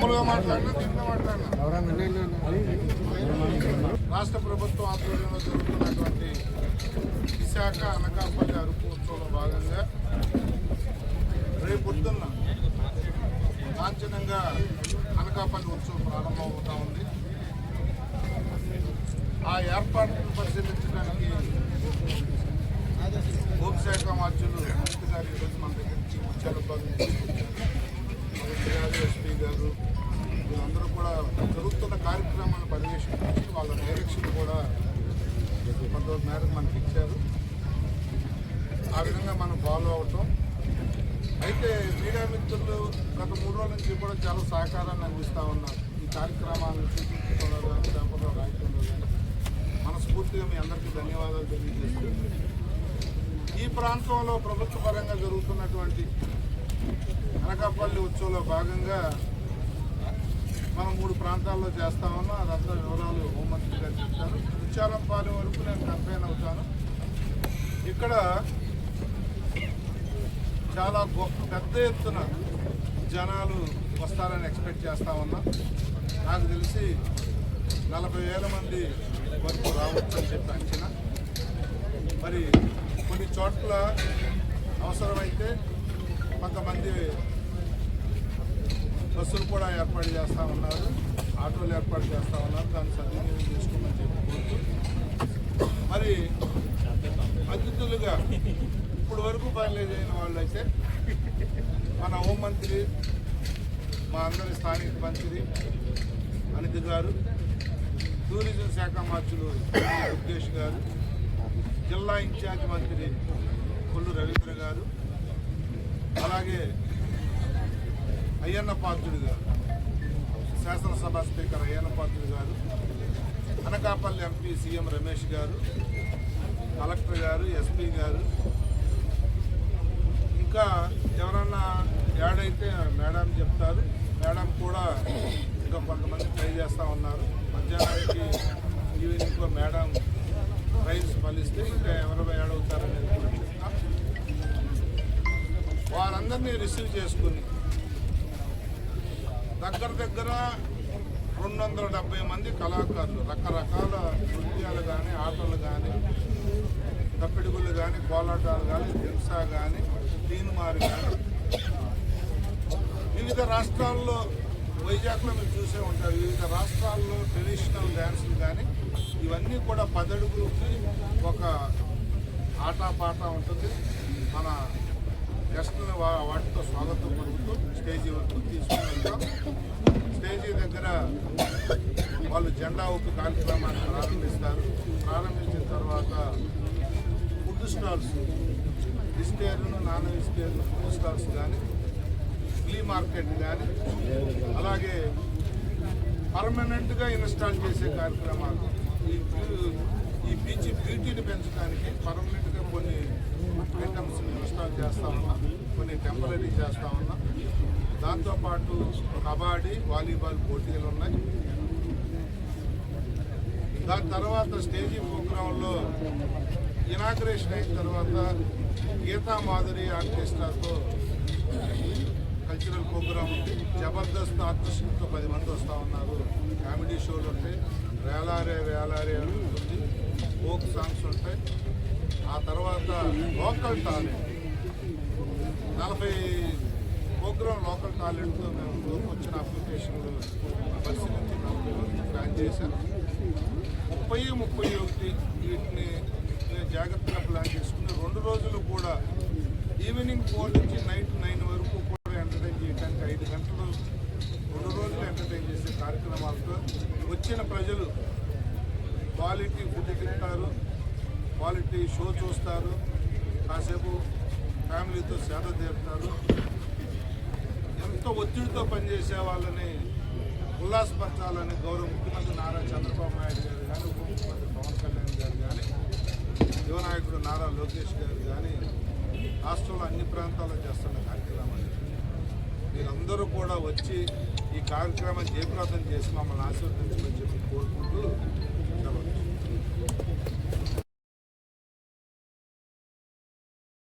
మామూలుగా మాట్లాడినా కింద మాట్లాడినా రాష్ట్ర ప్రభుత్వం ఆధ్వర్యంలో జరుగుతున్నటువంటి విశాఖ అనకాపల్లి అరుపు ఉత్సవంలో భాగంగా రేపొద్దున్న లాంఛనంగా అనకాపల్లి ఉత్సవం ప్రారంభమవుతా ఉంది. ఆ ఏర్పాట్లను పరిశీలించడానికి హోంశాఖ మార్చులు అమిత్ గారు ఈరోజు మన దగ్గరికి వచ్చారు. ఎస్పీ గారు వీళ్ళందరూ కూడా జరుగుతున్న కార్యక్రమాలను పర్యవేక్షించి వాళ్ళ డైరెక్షన్ కూడా కొంతవరకు మేరకు మనకి ఇచ్చారు. ఆ విధంగా మనం ఫాలో అవటం. అయితే మీడియా మిత్రులు గత 3 రోజుల నుంచి కూడా చాలా సహకారాన్ని అందిస్తూ ఉన్నారు. ఈ కార్యక్రమాలను చూపించడంలో కానీ పేపర్లో రాయటంలో కానీ మనస్ఫూర్తిగా మీ అందరికీ ధన్యవాదాలు తెలియజేస్తున్నాను. ఈ ప్రాంతంలో ప్రభుత్వ పరంగా జరుగుతున్నటువంటి అనకాపల్లి ఉత్సవంలో భాగంగా మనం 3 ప్రాంతాల్లో చేస్తా ఉన్నాం. అదంతా వివరాలు హోంమంత్రి గారు చెప్తారు. ముత్యాలంపాలెం వరకు నేను కంపెయిన్ అవుతాను. ఇక్కడ చాలా పెద్ద ఎత్తున జనాలు వస్తారని ఎక్స్పెక్ట్ చేస్తా ఉన్నా. నాకు తెలిసి 40,000 మంది వరకు రావచ్చు అని చెప్పి అంచనా. మరి కొన్ని చోట్ల అవసరమైతే కొంతమంది బస్సులు కూడా ఏర్పాటు చేస్తూ ఉన్నారు, ఆటోలు ఏర్పాటు చేస్తూ ఉన్నారు. దాన్ని సద్వినియోగం చేసుకోమని చెప్పుకోవచ్చు. మరి అతిథులుగా ఇప్పుడు వరకు ఫైనలైజ్ అయిన వాళ్ళు అయితే మన హోంమంత్రి, మా అందరి స్థానిక మంత్రి అనిత్ గారు, టూరిజం శాఖ మార్చులు దుర్గేష్ గారు, జిల్లా ఇన్ఛార్జ్ మంత్రి కొల్లు రవీంద్ర గారు, అలాగే అయ్యన్న పాత్రుడు గారు, శాసనసభ స్పీకర్ అయ్యన్న పాత్రుడు గారు, అనకాపల్లి ఎంపీ సీఎం రమేష్ గారు, కలెక్టర్ గారు, ఎస్పీ గారు, ఇంకా ఎవరన్నా యాడ్ అయితే మేడం చెప్తారు. మేడం కూడా ఇంకా కొంతమంది ట్రై చేస్తూ ఉన్నారు. మధ్యాహ్నానికి ఈవినింగ్లో మేడం ప్రైజ్ ఫలిస్తే ఇంకా ఎవరు యాడ్ అవుతారనేది కూడా చెప్తాం. వారందరినీ రిసీవ్ చేసుకుని దగ్గర 270 మంది కళాకారులు రకరకాల నృత్యాలు కానీ, ఆటలు కానీ, తప్పిడుగులు కానీ, కోలాటాలు కానీ, దింసా కానీ, తీన్మారు కానీ, వివిధ రాష్ట్రాల్లో వైజాగ్లో మీరు చూసే ఉంటారు. వివిధ రాష్ట్రాల్లో ట్రెడిషనల్ డ్యాన్సులు కానీ ఇవన్నీ కూడా 10 అడుగులకి ఒక ఆటపాట ఉంటుంది. మన గెస్ట్ని వాటితో స్వాగతం పలుకుతూ స్టేజీ వరకు తీసుకుని వెళ్తాం. స్టేజీ దగ్గర వాళ్ళు జెండా ఊపి కార్యక్రమాన్ని ప్రారంభిస్తారు. ప్రారంభించిన తర్వాత food stalls, vegetarian, non vegetarian food stalls కానీ, ఫ్లీ మార్కెట్ కానీ, అలాగే పర్మనెంట్గా ఇన్స్టాల్ చేసే కార్యక్రమాలు, ఈ బీచ్ బ్యూటీని పెంచడానికి పర్మనెంట్గా కొన్ని ఐటమ్స్ ఇన్స్టాల్ చేస్తూ ఉన్నాం, కొన్ని టెంపరీ చేస్తూ ఉన్నాం. దాంతోపాటు కబడ్డీ, వాలీబాల్ పోటీలు ఉన్నాయి. దాని తర్వాత స్టేజీ ప్రోగ్రాంలో ఇనాగ్రేషన్ అయిన తర్వాత గీతా మాధురి ఆర్కెస్ట్రాతో కల్చరల్ ప్రోగ్రామ్ ఉంది. జబర్దస్త్ ఆర్టిస్టులతో 10 మంది వస్తూ ఉన్నారు. కామెడీ షోలు ఉంటాయి, వేలారే ఉంటుంది, ఫోక్ సాంగ్స్ ఉంటాయి. ఆ తర్వాత లోకల్ టాలెంట్ 40 ప్రోగ్రాం లోకల్ టాలెంట్తో మేము వచ్చిన అప్లికేషన్లు పరిశీలించి 40 మంది ప్లాన్ చేశాం. 30-31 వీటిని జాగ్రత్తగా ప్లాన్ చేసుకుని 2 రోజులు కూడా ఈవినింగ్ 4 నుంచి నైట్ 9 వరకు కూడా ఎంటర్టైన్ చేయడానికి 5 గంటలు 2 రోజులు ఎంటర్టైన్ చేసే కార్యక్రమాలతో వచ్చిన ప్రజలు క్వాలిటీ ఫుడ్ తింటారు, క్వాలిటీ షో చూస్తారు, కాసేపు ఫ్యామిలీతో సేద తీరుతారు. ఎంతో ఒత్తిడితో పనిచేసే వాళ్ళని ఉల్లాసపరచాలని గౌరవ ముఖ్యమంత్రి నారా చంద్రబాబు నాయుడు గారు కానీ, ఉప ముఖ్యమంత్రి పవన్ కళ్యాణ్ గారు కానీ, యువనాయకుడు నారా లోకేష్ గారు కానీ రాష్ట్రంలో అన్ని ప్రాంతాల్లో చేస్తున్న కార్యక్రమాలు మీరందరూ కూడా వచ్చి ఈ కార్యక్రమాన్ని జయప్రదం చేసి మమ్మల్ని ఆశీర్వదించమని చెప్పి కోరుకుంటూ